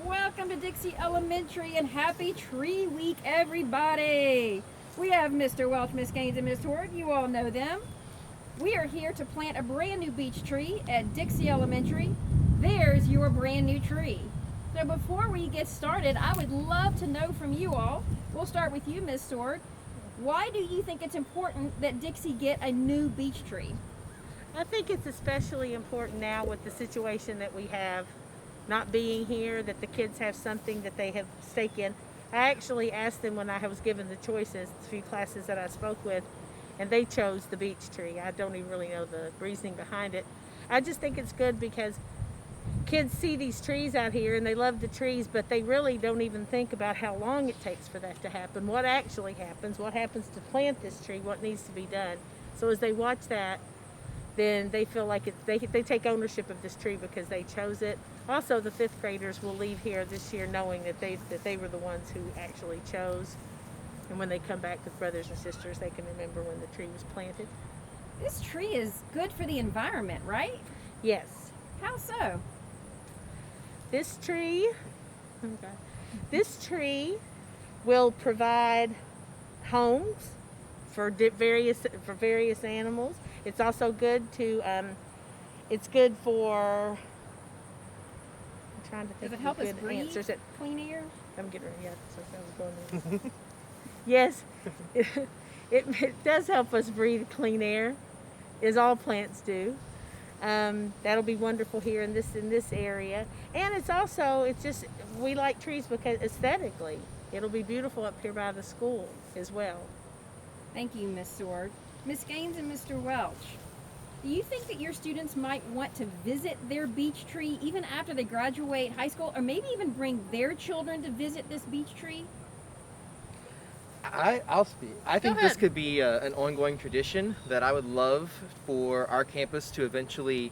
Welcome to Dixie Elementary and happy tree week, everybody. We have Mr. Welch, Miss Gaines, and Miss Hort. You all know them. We are here to plant a brand new beech tree at Dixie Elementary. There's your brand new tree. So before we get started, I would love to know from you all. We'll start with you, Miss Sword. Why do you think it's important that Dixie get a new beech tree? I think it's especially important now with the situation that we have not being here, that the kids have something that they have stake in. I actually asked them when I was given the choices, the few classes that I spoke with, and they chose the beech tree. I don't even really know the reasoning behind it. I just think it's good because kids see these trees out here and they love the trees, but they really don't even think about how long it takes for that to happen, what actually happens, what happens to plant this tree, what needs to be done. So as they watch that, then they feel like they take ownership of this tree because they chose it. Also, the fifth graders will leave here this year knowing that they were the ones who actually chose. And when they come back with brothers and sisters, they can remember when the tree was planted. This tree is good for the environment, right? Yes. How so? This tree will provide homes for various animals. It's also good to, it's good for, I'm trying to think Does it of help us good breathe answers. clean air? I'm getting ready, yeah, so I was going there. Yes, it does help us breathe clean air, as all plants do. That'll be wonderful here in this area. And it's just, we like trees because aesthetically, it'll be beautiful up here by the school as well. Thank you, Miss Sword. Miss Gaines and Mr. Welch, do you think that your students might want to visit their beech tree even after they graduate high school, or maybe even bring their children to visit this beech tree? I'll speak. I think this could be an ongoing tradition that I would love for our campus to eventually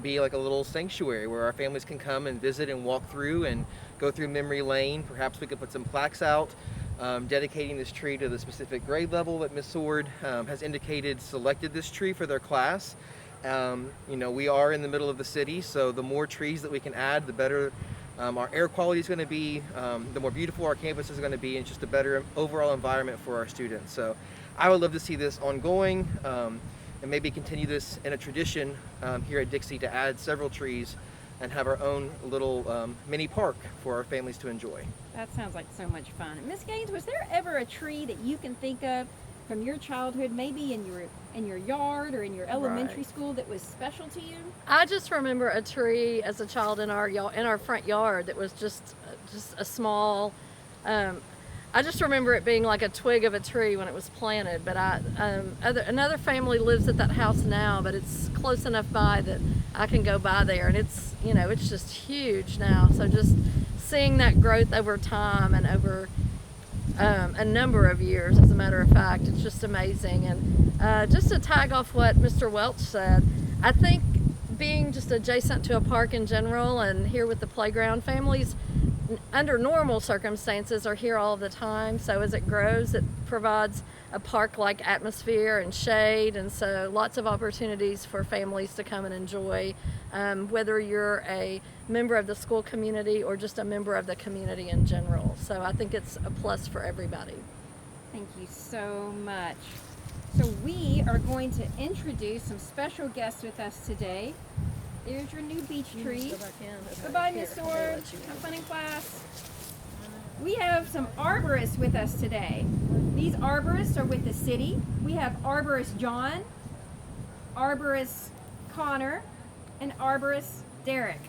be like a little sanctuary where our families can come and visit and walk through and go through memory lane. Perhaps we could put some plaques out dedicating this tree to the specific grade level that Miss Sword has indicated selected this tree for their class. We are in the middle of the city, so the more trees that we can add, the better our air quality is going to be, the more beautiful our campus is going to be, and just a better overall environment for our students. So I would love to see this ongoing and maybe continue this in a tradition here at Dixie to add several trees and have our own little mini park for our families to enjoy. That sounds like so much fun. Miss Gaines, was there ever a tree that you can think of from your childhood, maybe in your yard or in your elementary school, that was special to you? I just remember a tree as a child in our front yard that was just a small. I just remember it being like a twig of a tree when it was planted. But another family lives at that house now, but it's close enough by that I can go by there, and it's just huge now. So just seeing that growth over time and over a number of years, as a matter of fact, it's just amazing. And just to tag off what Mr. Welch said, I think being just adjacent to a park in general and here with the playground, families under normal circumstances are here all the time. So as it grows, it provides a park-like atmosphere and shade, and so lots of opportunities for families to come and enjoy, whether you're a member of the school community or just a member of the community in general. So I think it's a plus for everybody. Thank you so much. So we are going to introduce some special guests with us today. There's your new beech tree. Goodbye, Miss Sword. Have fun in class. We have some arborists with us today. These arborists are with the city. We have arborist John, arborist Connor, and arborist Derek.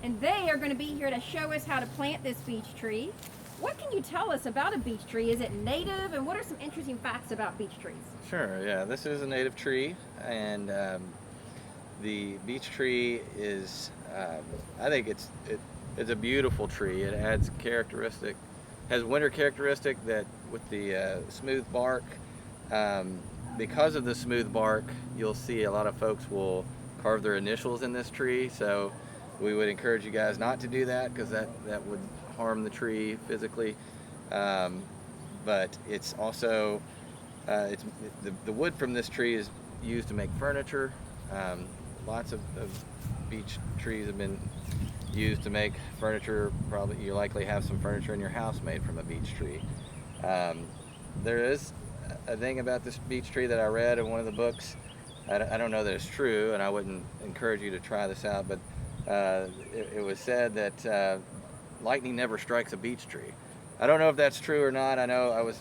And they are going to be here to show us how to plant this beech tree. What can you tell us about a beech tree? Is it native, and what are some interesting facts about beech trees? Sure, yeah, this is a native tree, and the beech tree is, I think it's a beautiful tree. It has winter characteristic that with the smooth bark. Because of the smooth bark, you'll see a lot of folks will carve their initials in this tree, so we would encourage you guys not to do that because that would harm the tree physically. But it's also, the wood from this tree is used to make furniture. Lots of beech trees have been used to make furniture. Probably you likely have some furniture in your house made from a beech tree. There is a thing about this beech tree that I read in one of the books. I don't know that it's true, and I wouldn't encourage you to try this out, but it was said that lightning never strikes a beech tree. I don't know if that's true or not. I know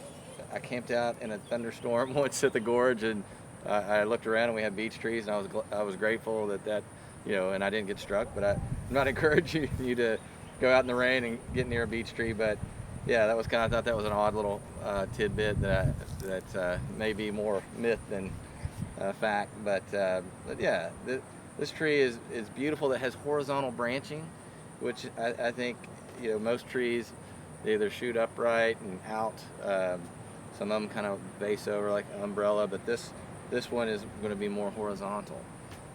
I camped out in a thunderstorm once at the gorge, and I looked around and we had beech trees, and I was grateful that and I didn't get struck. But I'm not encouraging you to go out in the rain and get near a beech tree. But yeah, that was I thought that was an odd little tidbit that may be more myth than fact. But yeah, this tree is beautiful. That has horizontal branching, which I think most trees, they either shoot upright and out. Some of them kind of base over like an umbrella, but this one is going to be more horizontal.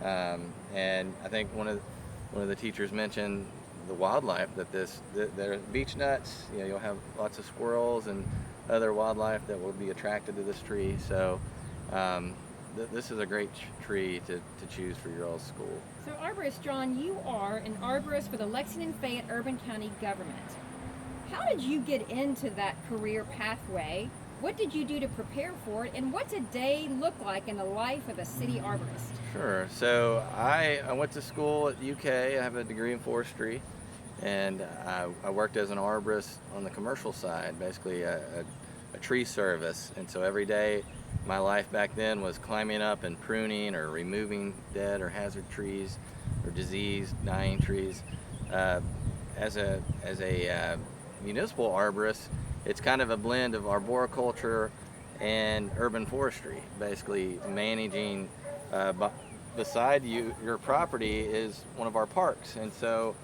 And I think one of the teachers mentioned the wildlife that there beech nuts. You'll have lots of squirrels and other wildlife that will be attracted to this tree. So this is a great tree to choose for your old school. So Arborist John, you are an arborist for the Lexington-Fayette Urban County government. How did you get into that career pathway? What did you do to prepare for it? And what's a day look like in the life of a city arborist? Sure. So I went to school at UK. I have a degree in forestry, and I worked as an arborist on the commercial side, basically a tree service. And so every day, my life back then was climbing up and pruning or removing dead or hazard trees or diseased, dying trees. As a municipal arborist, it's kind of a blend of arboriculture and urban forestry, basically managing. Beside your property is one of our parks, and so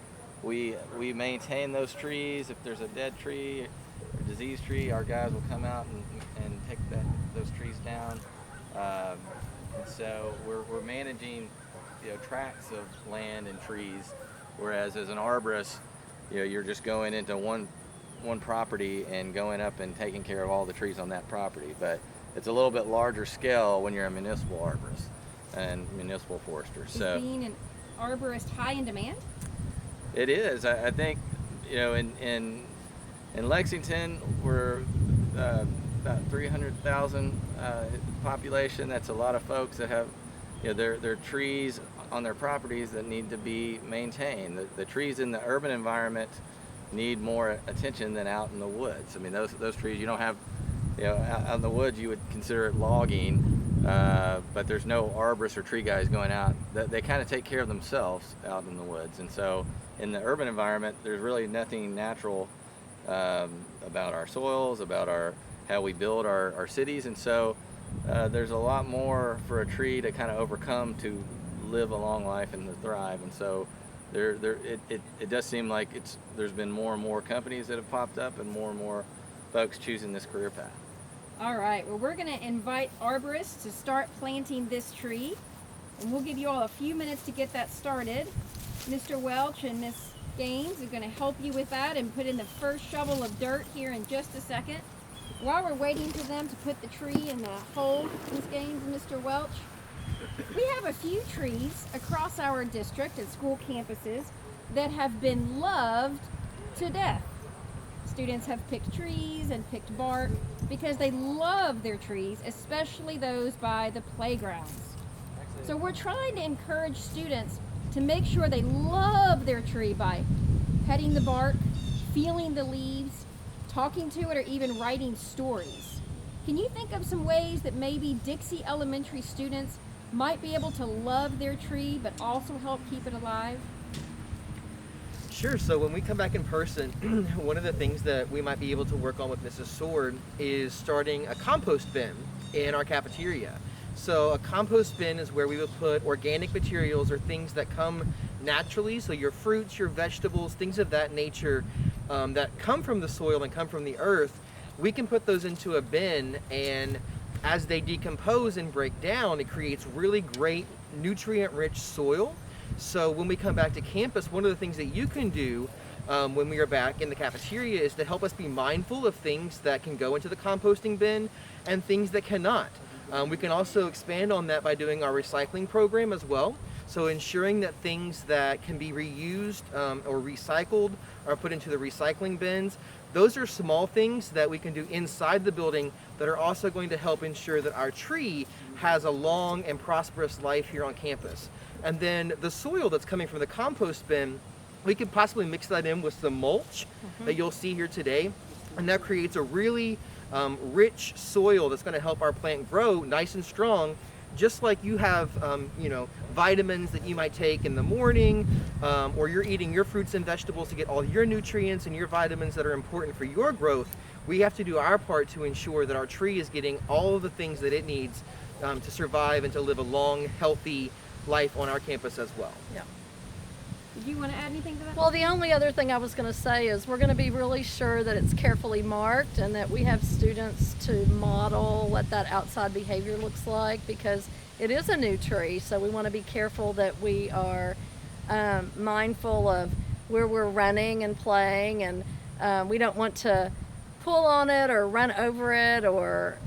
we maintain those trees. If there's a dead tree or diseased tree, our guys will come out and take those trees down. And so we're managing tracts of land and trees, whereas as an arborist, you're just going into one property and going up and taking care of all the trees on that property. But it's a little bit larger scale when you're a municipal arborist and municipal forester. So is being an arborist high in demand? It is. I think in Lexington we're about 300,000 population. That's a lot of folks that have their trees on their properties that need to be maintained. The trees in the urban environment need more attention than out in the woods. I mean, those trees you don't have, out in the woods you would consider it logging, but there's no arborists or tree guys going out. They kind of take care of themselves out in the woods. And so in the urban environment, there's really nothing natural about our soils, about how we build our cities. And so there's a lot more for a tree to kind of overcome to live a long life and to thrive. And so it does seem like there's been more and more companies that have popped up and more folks choosing this career path. All right, well, we're going to invite arborists to start planting this tree, and we'll give you all a few minutes to get that started. Mr. Welch and Miss Gaines are going to help you with that and put in the first shovel of dirt here in just a second. While we're waiting for them to put the tree in the hole, Miss Gaines and Mr. Welch, we have a few trees across our district at school campuses that have been loved to death. Students have picked trees and picked bark because they love their trees, especially those by the playgrounds. So we're trying to encourage students to make sure they love their tree by petting the bark, feeling the leaves, talking to it, or even writing stories. Can you think of some ways that maybe Dixie Elementary students might be able to love their tree but also help keep it alive? Sure. So when we come back in person, one of the things that we might be able to work on with Mrs. Sword is starting a compost bin in our cafeteria. So a compost bin is where we would put organic materials or things that come naturally, so your fruits, your vegetables, things of that nature that come from the soil and come from the earth. We can put those into a bin, and as they decompose and break down, it creates really great nutrient-rich soil. So when we come back to campus, one of the things that you can do when we are back in the cafeteria is to help us be mindful of things that can go into the composting bin and things that cannot. We can also expand on that by doing our recycling program as well. So ensuring that things that can be reused or recycled are put into the recycling bins. Those are small things that we can do inside the building that are also going to help ensure that our tree has a long and prosperous life here on campus. And then the soil that's coming from the compost bin, we could possibly mix that in with some mulch that you'll see here today. And that creates a really rich soil that's going to help our plant grow nice and strong, just like you have vitamins that you might take in the morning, or you're eating your fruits and vegetables to get all your nutrients and your vitamins that are important for your growth. We have to do our part to ensure that our tree is getting all of the things that it needs to survive and to live a long, healthy life on our campus as well. Yeah. Did you want to add anything to that? Well, the only other thing I was going to say is we're going to be really sure that it's carefully marked and that we have students to model what that outside behavior looks like, because it is a new tree, so we want to be careful that we are mindful of where we're running and playing, and we don't want to pull on it or run over it or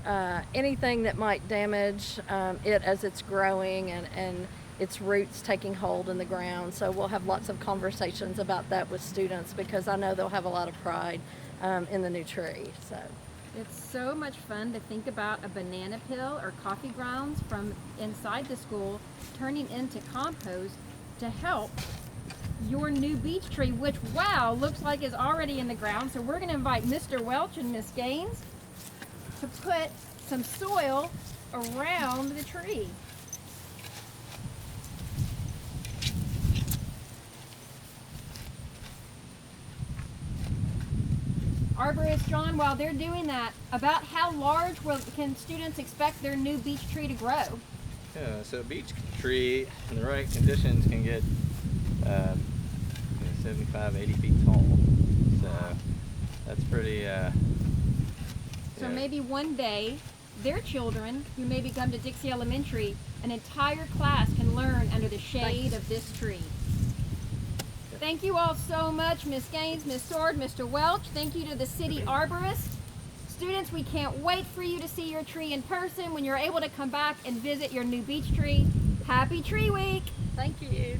anything that might damage it as it's growing and its roots taking hold in the ground. So we'll have lots of conversations about that with students, because I know they'll have a lot of pride in the new tree. So It's so much fun to think about a banana peel or coffee grounds from inside the school turning into compost to help your new beech tree, which, wow, looks like is already in the ground. So we're going to invite Mr. Welch and Miss Gaines to put some soil around the tree. Arborist John, while they're doing that, about how large can students expect their new beech tree to grow? Yeah, so a beech tree in the right conditions can get 75, 80 feet tall. So that's pretty. So maybe one day, their children who maybe come to Dixie Elementary, an entire class can learn under the shade of this tree. Thank you all so much, Miss Gaines, Miss Sword, Mr. Welch. Thank you to the city arborist. Students, we can't wait for you to see your tree in person when you're able to come back and visit your new beech tree. Happy Tree Week! thank you.